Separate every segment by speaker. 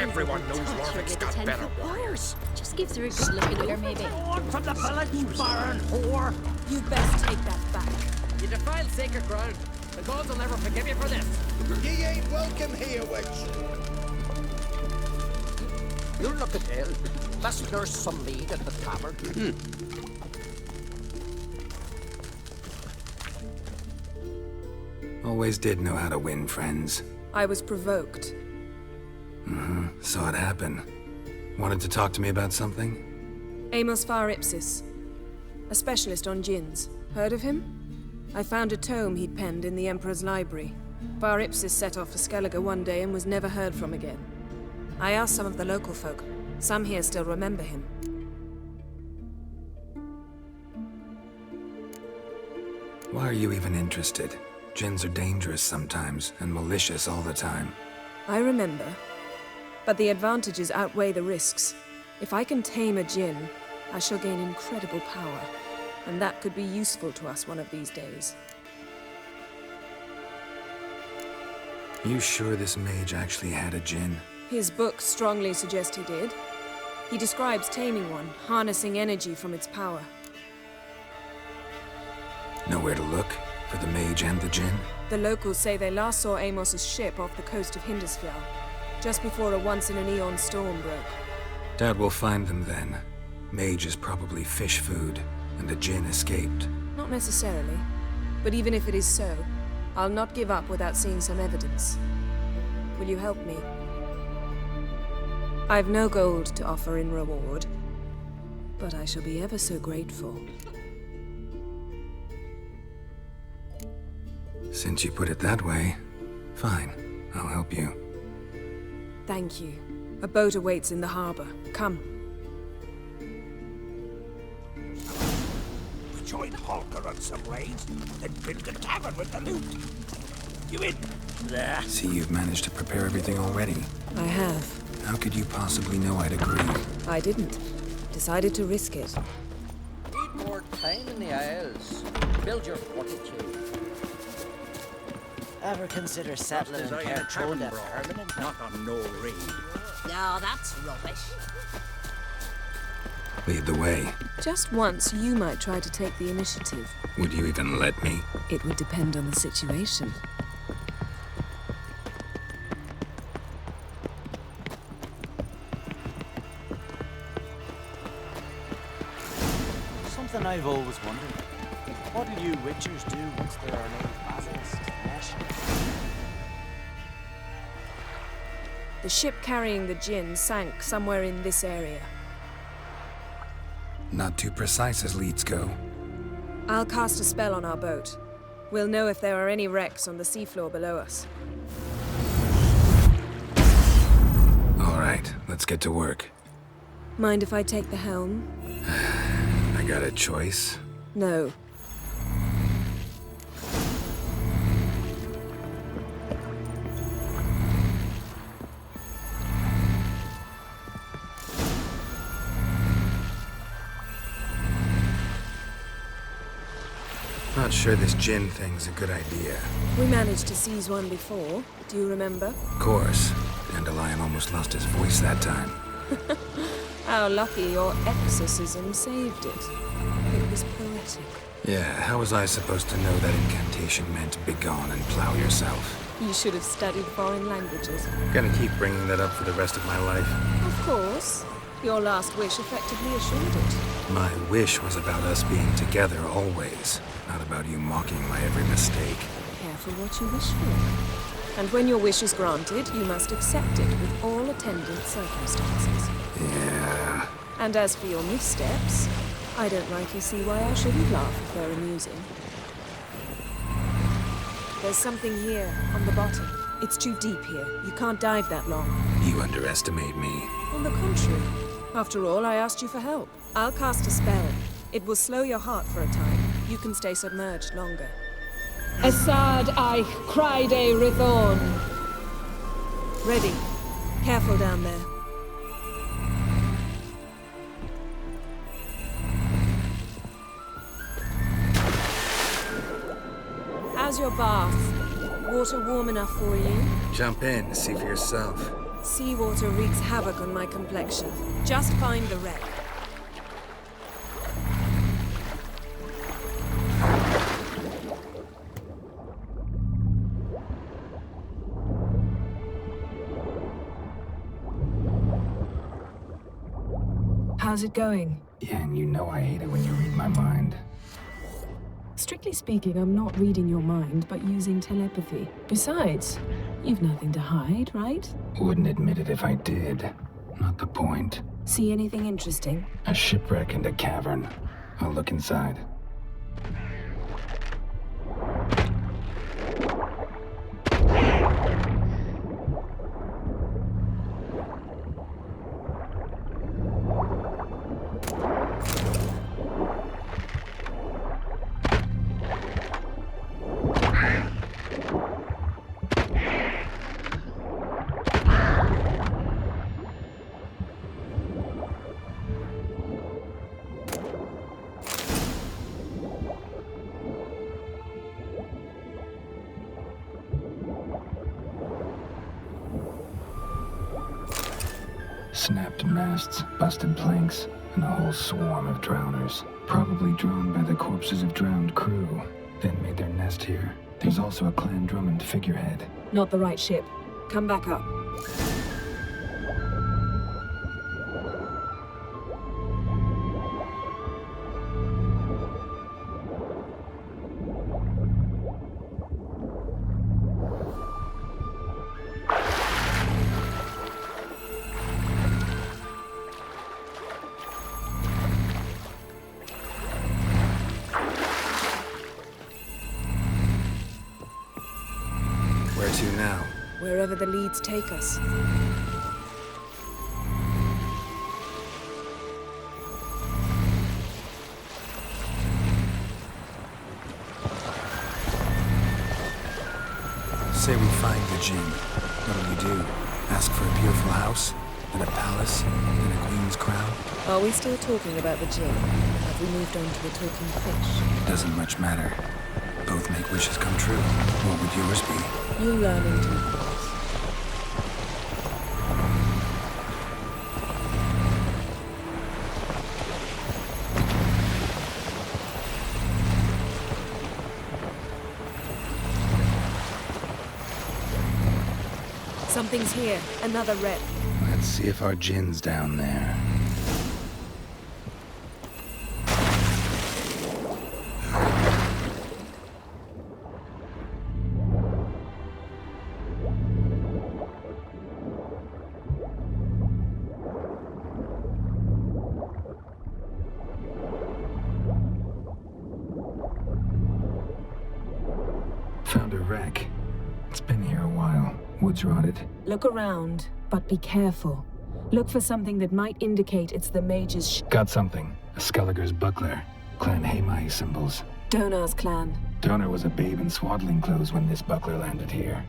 Speaker 1: Everyone knows Warwick's got better warriors.
Speaker 2: Just gives her a good looking at her, maybe.
Speaker 3: On from the village, baron whore!
Speaker 4: You best take that back.
Speaker 5: You defiled sacred ground. The gods will never forgive you for this.
Speaker 6: Ye ain't welcome here, witch.
Speaker 1: You're not the tale. Let's nurse some mead at the tavern.
Speaker 7: Always did know how to win friends.
Speaker 4: I was provoked.
Speaker 7: Saw it happen. Wanted to talk to me about something?
Speaker 4: Amos Far Ipsis, a specialist on djinns. Heard of him? I found a tome he'd penned in the Emperor's library. Far Ipsis set off for Skellige one day and was never heard from again. I asked some of the local folk. Some here still remember him.
Speaker 7: Why are you even interested? Djinns are dangerous sometimes, and malicious all the time.
Speaker 4: I remember. But the advantages outweigh the risks. If I can tame a djinn, I shall gain incredible power. And that could be useful to us one of these days.
Speaker 7: You sure this mage actually had a djinn?
Speaker 4: His books strongly suggest he did. He describes taming one, harnessing energy from its power.
Speaker 7: Nowhere to look for the mage and the djinn?
Speaker 4: The locals say they last saw Amos's ship off the coast of Hindisfjall, just before a once-in-an-eon storm broke.
Speaker 7: Doubt we'll find them then. Mage is probably fish food, and the djinn escaped.
Speaker 4: Not necessarily. But even if it is so, I'll not give up without seeing some evidence. Will you help me? I've no gold to offer in reward, but I shall be ever so grateful.
Speaker 7: Since you put it that way, fine. I'll help you.
Speaker 4: Thank you. A boat awaits in the harbor. Come.
Speaker 3: We join Halker on some raids, then build the tavern with the loot. You in? There.
Speaker 7: See, you've managed to prepare everything already.
Speaker 4: I have.
Speaker 7: How could you possibly know I'd agree?
Speaker 4: I didn't. Decided to risk it.
Speaker 1: Need more time in the Isles. Build your fortitude.
Speaker 8: Ever consider settling in Kertrona permanently?
Speaker 3: Not on no raid.
Speaker 2: No, that's rubbish.
Speaker 7: Lead the way.
Speaker 4: Just once, you might try to take the initiative.
Speaker 7: Would you even let me?
Speaker 4: It would depend on the situation.
Speaker 8: Something I've always wondered. What do you witchers do once there are no basilisks left?
Speaker 4: The ship carrying the djinn sank somewhere in this area.
Speaker 7: Not too precise as leads go.
Speaker 4: I'll cast a spell on our boat. We'll know if there are any wrecks on the seafloor below us.
Speaker 7: All right, let's get to work.
Speaker 4: Mind if I take the helm?
Speaker 7: I got a choice.
Speaker 4: No.
Speaker 7: Not sure this djinn thing's a good idea.
Speaker 4: We managed to seize one before. Do you remember?
Speaker 7: Of course. Dandelion almost lost his voice that time.
Speaker 4: How lucky your exorcism saved it. It was poetic.
Speaker 7: Yeah, how was I supposed to know that incantation meant begone and plow yourself?
Speaker 4: You should have studied foreign languages.
Speaker 7: Gonna keep bringing that up for the rest of my life.
Speaker 4: Of course. Your last wish effectively assured it.
Speaker 7: My wish was about us being together always, not about you mocking my every mistake.
Speaker 4: Careful what you wish for. And when your wish is granted, you must accept it with all attendant circumstances.
Speaker 7: Yeah.
Speaker 4: And as for your missteps, I don't rightly see why I shouldn't laugh if they're amusing. There's something here, on the bottom. It's too deep here. You can't dive that long.
Speaker 7: You underestimate me.
Speaker 4: On the contrary. After all, I asked you for help. I'll cast a spell. It will slow your heart for a time. You can stay submerged longer. Esad I Cride Rithorn. Ready. Careful down there. How's your bath? Water warm enough for you?
Speaker 7: Jump in, see for yourself.
Speaker 4: Seawater wreaks havoc on my complexion. Just find the wreck. How's it going?
Speaker 7: Yeah, and you know I hate it when you read my mind.
Speaker 4: Strictly speaking, I'm not reading your mind, but using telepathy. Besides, you've nothing to hide, right?
Speaker 7: Wouldn't admit it if I did. Not the point.
Speaker 4: See anything interesting?
Speaker 7: A shipwreck and a cavern. I'll look inside. Snapped masts, busted planks, and a whole swarm of drowners. Probably drawn by the corpses of drowned crew, then made their nest here. There's also a Clan Drummond figurehead.
Speaker 4: Not the right ship. Come back up.
Speaker 7: Where to now?
Speaker 4: Wherever the leads take us.
Speaker 7: Say we find the Jinn. What'll you do? Ask for a beautiful house? And a palace? And a queen's crown?
Speaker 4: Are we still talking about the Jinn? Have we moved on to a talking fish?
Speaker 7: Doesn't much matter. Both make wishes come true. What would yours be?
Speaker 4: You'll learn in due course. Something's here. Another wreck.
Speaker 7: Let's see if our Jinn's down there. Found a wreck. It's been here a while. Wood's rotted.
Speaker 4: Look around, but be careful. Look for something that might indicate it's the mage's
Speaker 7: Got something. A Skelliger's buckler. Clan Haemai symbols.
Speaker 4: Donar's clan.
Speaker 7: Donar was a babe in swaddling clothes when this buckler landed here.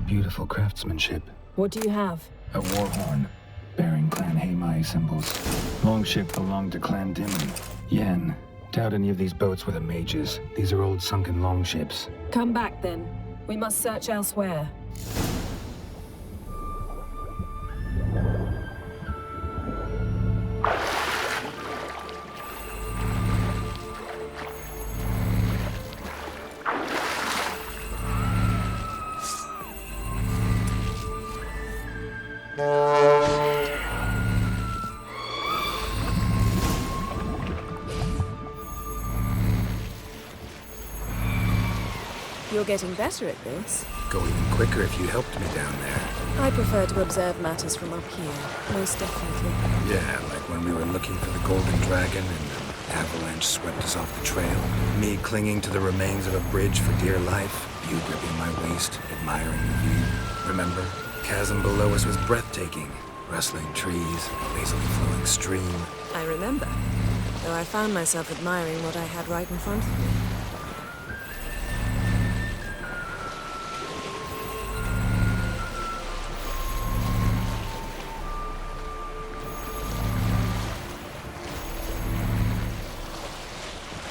Speaker 7: Beautiful craftsmanship.
Speaker 4: What do you have?
Speaker 7: A war horn, bearing Clan Haemai symbols. Longship belonged to Clan Dimon. Yen. Doubt any of these boats were the mages. These are old sunken longships.
Speaker 4: Come back then. We must search elsewhere. You're getting better at this.
Speaker 7: Go even quicker if you helped me down there.
Speaker 4: I prefer to observe matters from up here, most definitely.
Speaker 7: Yeah, like when we were looking for the Golden Dragon and an avalanche swept us off the trail. Me clinging to the remains of a bridge for dear life. You gripping my waist, admiring the view. Remember? Chasm below us was breathtaking. Rustling trees, lazily flowing stream.
Speaker 4: I remember, though I found myself admiring what I had right in front of me.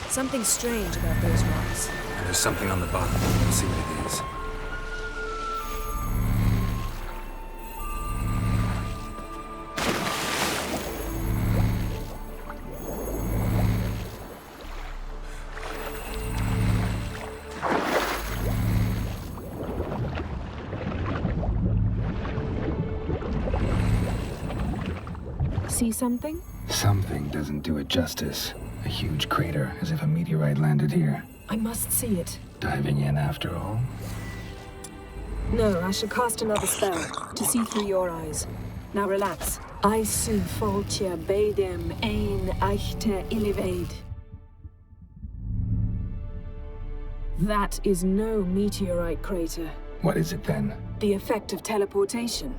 Speaker 4: Something strange about those rocks.
Speaker 7: And there's something on the bottom. Let's see what it is.
Speaker 4: see something?
Speaker 7: Something doesn't do it justice. A huge crater, as if a meteorite landed here.
Speaker 4: I must see it.
Speaker 7: Diving in after all?
Speaker 4: No, I should cast another spell to see through your eyes. Now relax. I su foltia bedem ein eichte illivaid. That is no meteorite crater.
Speaker 7: What is it then?
Speaker 4: The effect of teleportation.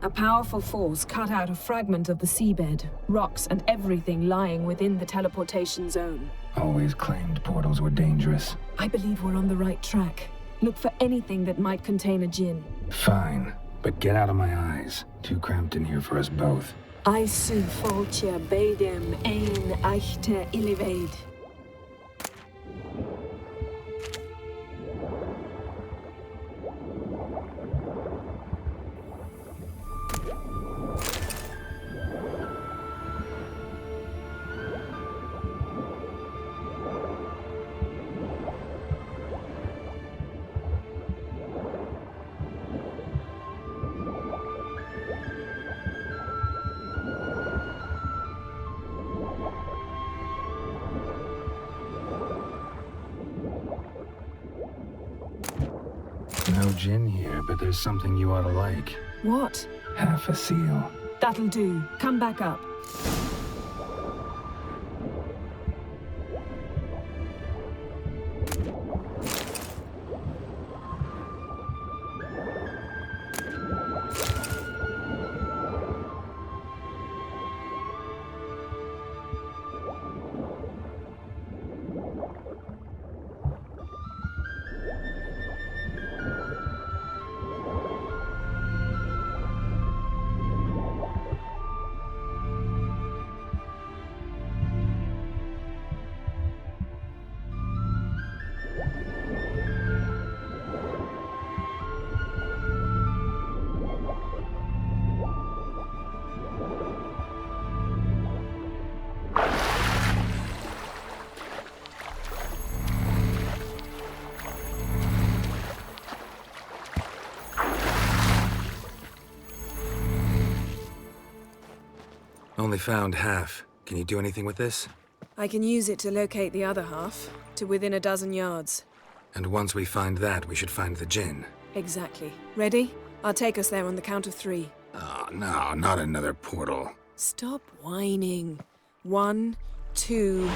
Speaker 4: A powerful force cut out a fragment of the seabed, rocks and everything lying within the teleportation zone.
Speaker 7: Always claimed portals were dangerous.
Speaker 4: I believe we're on the right track. Look for anything that might contain a djinn.
Speaker 7: Fine, but get out of my eyes. Too cramped in here for us both.
Speaker 4: I su foltia bedem ein eichte illivaid.
Speaker 7: No gin here, but there's something you ought to like.
Speaker 4: What?
Speaker 7: Half a seal.
Speaker 4: That'll do. Come back up.
Speaker 7: Only found half. Can you do anything with this?
Speaker 4: I can use it to locate the other half, to within a dozen yards.
Speaker 7: And once we find that, we should find the gin.
Speaker 4: Exactly. Ready? I'll take us there on the count of 3.
Speaker 7: Oh, no, not another portal.
Speaker 4: Stop whining. 1, 2...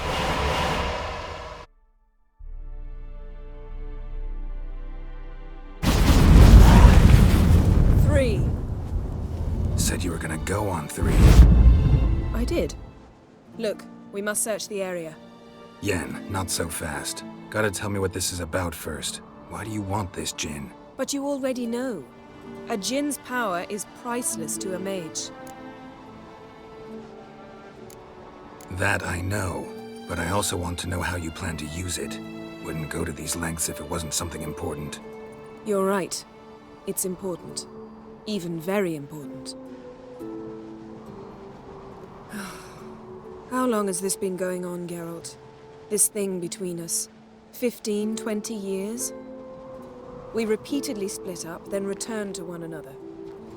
Speaker 4: Three.
Speaker 7: Said you were gonna go on 3.
Speaker 4: I did. Look, we must search the area.
Speaker 7: Yen, not so fast. Gotta tell me what this is about first. Why do you want this gin?
Speaker 4: But you already know. A djinn's power is priceless to a mage.
Speaker 7: That I know, but I also want to know how you plan to use it. Wouldn't go to these lengths if it wasn't something important.
Speaker 4: You're right. It's important. Even very important. How long has this been going on, Geralt? This thing between us? 15, 20 years? We repeatedly split up, then returned to one another.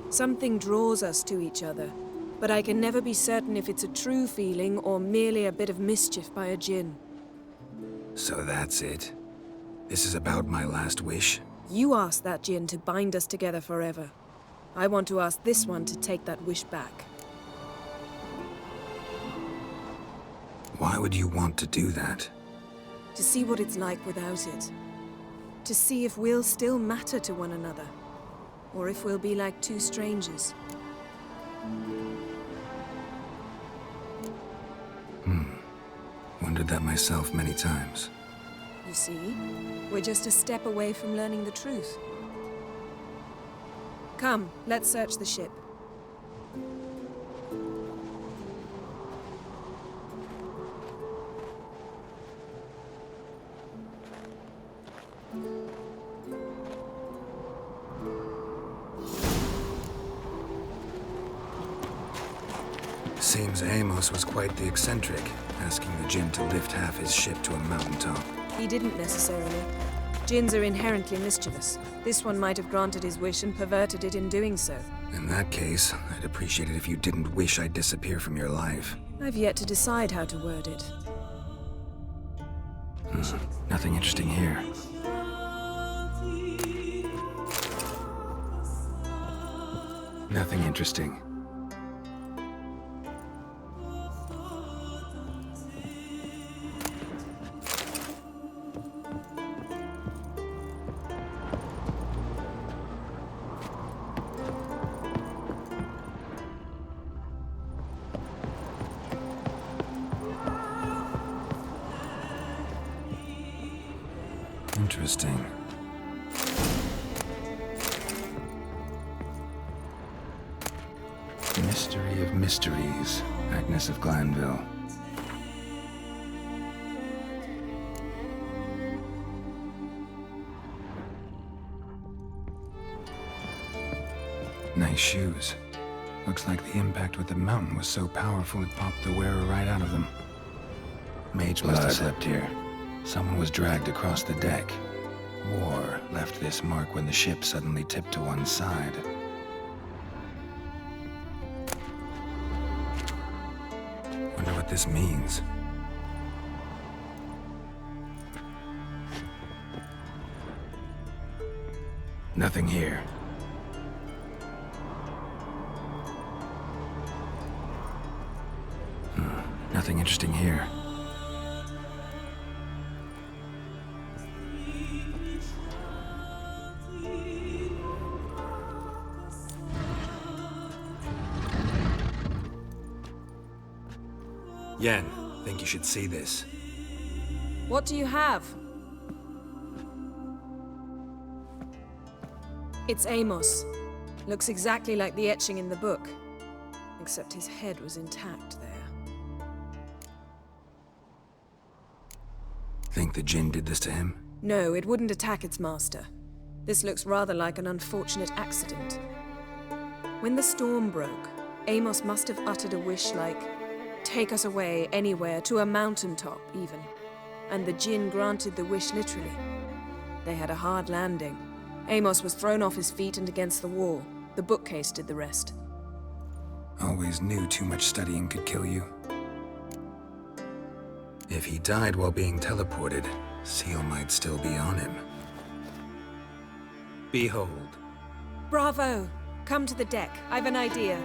Speaker 4: Something draws us to each other, but I can never be certain if it's a true feeling or merely a bit of mischief by a djinn.
Speaker 7: So that's it? This is about my last wish?
Speaker 4: You asked that djinn to bind us together forever. I want to ask this one to take that wish back.
Speaker 7: Why would you want to do that?
Speaker 4: To see what it's like without it. To see if we'll still matter to one another. Or if we'll be like two strangers.
Speaker 7: Wondered that myself many times.
Speaker 4: You see, we're just a step away from learning the truth. Come, let's search the ship.
Speaker 7: Seems Amos was quite the eccentric, asking the djinn to lift half his ship to a mountaintop.
Speaker 4: He didn't necessarily. Jinns are inherently mischievous. This one might have granted his wish and perverted it in doing so.
Speaker 7: In that case, I'd appreciate it if you didn't wish I'd disappear from your life.
Speaker 4: I've yet to decide how to word it.
Speaker 7: Nothing interesting here. Nothing interesting. Interesting. Mystery of Mysteries, Agnes of Glanville. Nice shoes. Looks like the impact with the mountain was so powerful it popped the wearer right out of them. Mage must have slept here. Someone was dragged across the deck. War left this mark when the ship suddenly tipped to one side. Wonder what this means. Nothing here. Nothing interesting here. Yen, think you should see this.
Speaker 4: What do you have? It's Amos. Looks exactly like the etching in the book. Except his head was intact there.
Speaker 7: Think the Jinn did this to him?
Speaker 4: No, it wouldn't attack its master. This looks rather like an unfortunate accident. When the storm broke, Amos must have uttered a wish like, "Take us away, anywhere, to a mountaintop, even." And the Jinn granted the wish literally. They had a hard landing. Amos was thrown off his feet and against the wall. The bookcase did the rest.
Speaker 7: Always knew too much studying could kill you. If he died while being teleported, Seal might still be on him. Behold.
Speaker 4: Bravo! Come to the deck. I've an idea.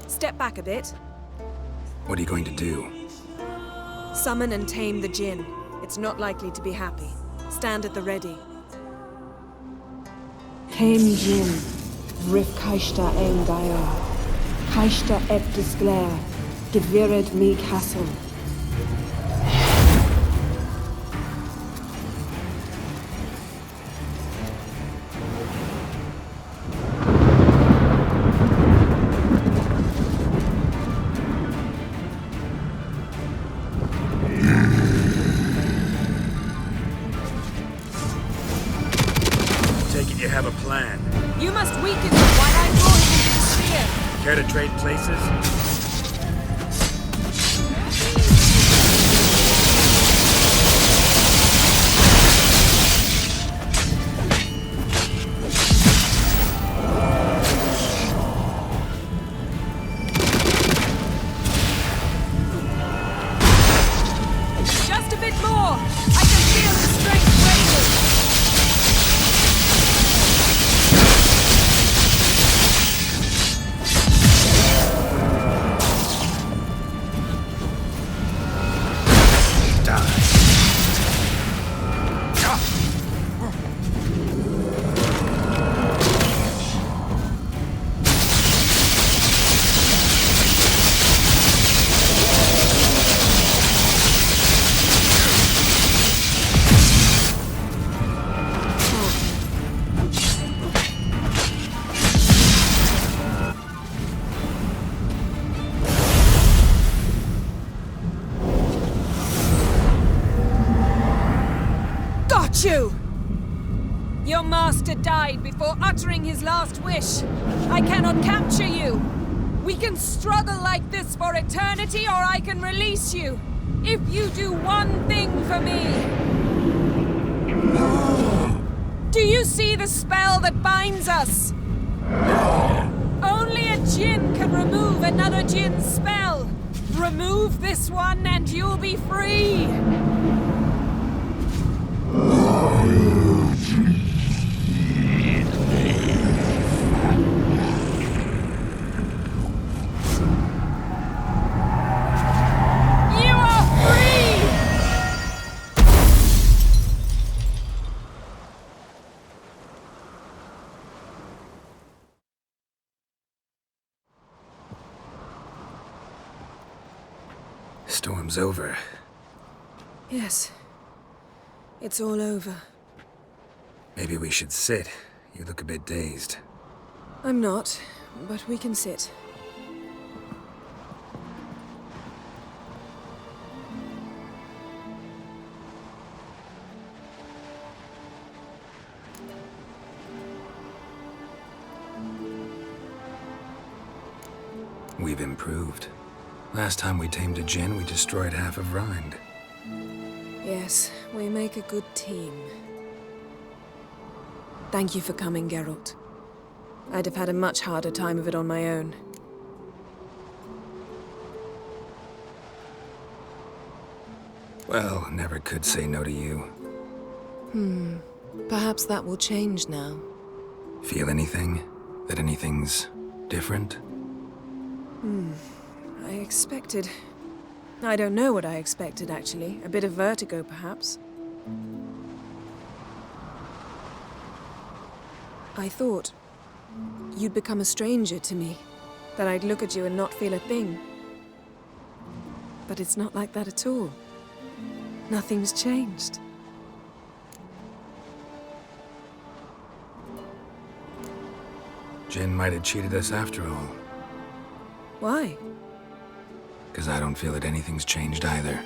Speaker 4: Step back a bit.
Speaker 7: What are you going to do?
Speaker 4: Summon and tame the Jinn. It's not likely to be happy. Stand at the ready.
Speaker 9: Tame Jinn, Rif Kaishta Engaya, Kaishta Ep Disglair, Devired Mi Castle.
Speaker 7: Take it you have a plan.
Speaker 4: You must weaken him while I draw him into the sphere.
Speaker 7: Care to trade places?
Speaker 4: Just a bit more. I can feel his strength waning. hate you! Your master died before uttering his last wish. I cannot capture you. We can struggle like this for eternity, or I can release you. If you do one thing for me. Do you see the spell that binds us? Only a djinn can remove another djinn's spell. Remove this one and you'll be free. You are free!
Speaker 7: Storm's over.
Speaker 4: Yes. It's all over.
Speaker 7: Maybe we should sit. You look a bit dazed.
Speaker 4: I'm not, but we can sit.
Speaker 7: We've improved. Last time we tamed a djinn, we destroyed half of Rind.
Speaker 4: Yes, we make a good team. Thank you for coming, Geralt. I'd have had a much harder time of it on my own.
Speaker 7: Well, never could say no to you.
Speaker 4: Perhaps that will change now.
Speaker 7: Feel anything? That anything's different?
Speaker 4: I expected... I don't know what I expected, actually. A bit of vertigo, perhaps. I thought you'd become a stranger to me, that I'd look at you and not feel a thing. But it's not like that at all. Nothing's changed.
Speaker 7: Jinn might have cheated us after all.
Speaker 4: Why?
Speaker 7: Because I don't feel that anything's changed either.